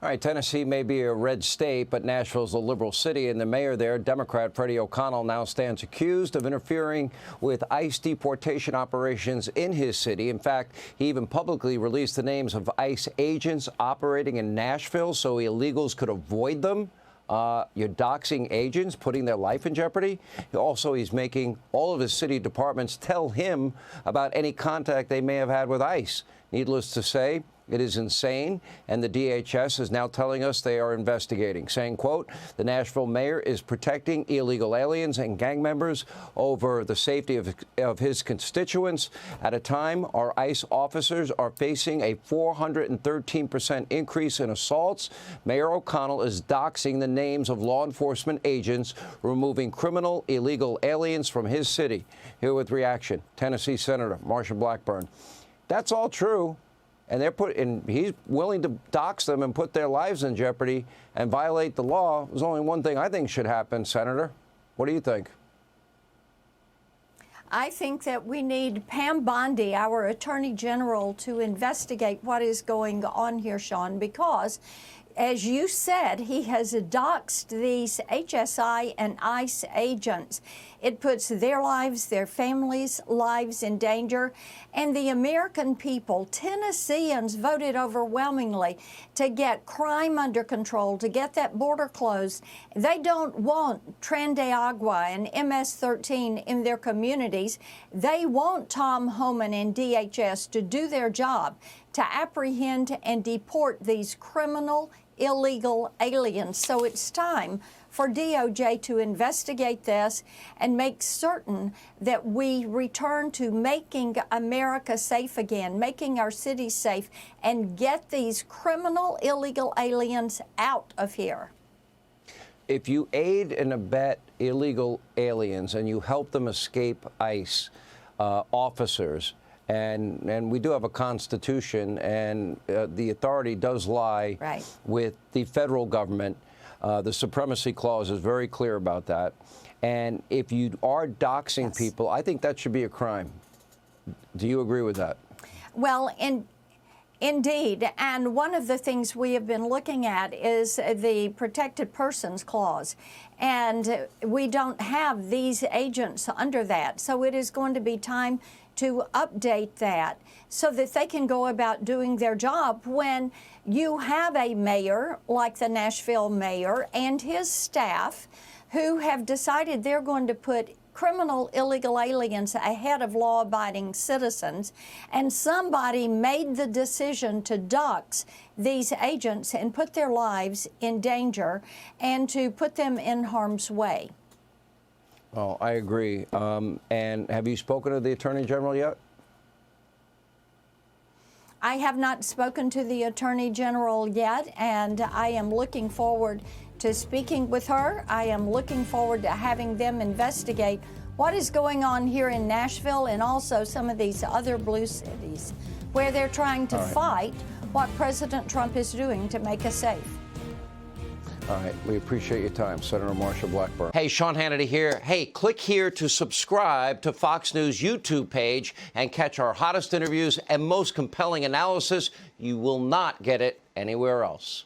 All right, Tennessee may be a red state, but Nashville's a liberal city, and the mayor there, Democrat Freddie O'Connell, now stands accused of interfering with ICE deportation operations in his city. In fact, he even publicly released the names of ICE agents operating in Nashville so illegals could avoid them. You're doxing agents, putting their life in jeopardy. Also, he's making all of his city departments tell him about any contact they may have had with ICE. Needless to say, it is insane, and the DHS is now telling us they are investigating, saying, quote, the Nashville mayor is protecting illegal aliens and gang members over the safety of his constituents. At a time, our ICE officers are facing a 413% increase in assaults. Mayor O'Connell is doxing the names of law enforcement agents, removing criminal illegal aliens from his city. Here with reaction, Tennessee Senator Marsha Blackburn. That's all true. And he's willing to dox them and put their lives in jeopardy and violate the law. There's only one thing I think should happen, Senator. What do you think? I think that we need Pam Bondi, our Attorney General, to investigate what is going on here, Sean, because, as you said, he has doxed these HSI and ICE agents. It puts their lives, their families' lives in danger. And the American people, Tennesseans, voted overwhelmingly to get crime under control, to get that border closed. They don't want Tren de Agua and MS-13 in their communities. They want Tom Homan and DHS to do their job, to apprehend and deport these criminal illegal aliens. So it's time for DOJ to investigate this and make certain that we return to making America safe again, making our cities safe, and get these criminal illegal aliens out of here. If you aid and abet illegal aliens and you help them escape ICE officers, and we do have a Constitution, and the authority does lie with the federal government. The Supremacy Clause is very clear about that. And if you are doxing people, I think that should be a crime. Do you agree with that? Well, indeed. And one of the things we have been looking at is the Protected Persons Clause. And we don't have these agents under that. So it is going to be time to update that so that they can go about doing their job. When you have a mayor like the Nashville mayor and his staff who have decided they're going to put criminal illegal aliens ahead of law-abiding citizens, and somebody made the decision to dox these agents and put their lives in danger and to put them in harm's way. Oh, I agree. And have you spoken to the Attorney General yet? I have not spoken to the Attorney General yet, and I am looking forward to speaking with her. I am looking forward to having them investigate what is going on here in Nashville and also some of these other blue cities where they're trying to fight what President Trump is doing to make us safe. All right. We appreciate your time, Senator Marsha Blackburn. Hey, Sean Hannity here. Hey, click here to subscribe to Fox News YouTube page and catch our hottest interviews and most compelling analysis. You will not get it anywhere else.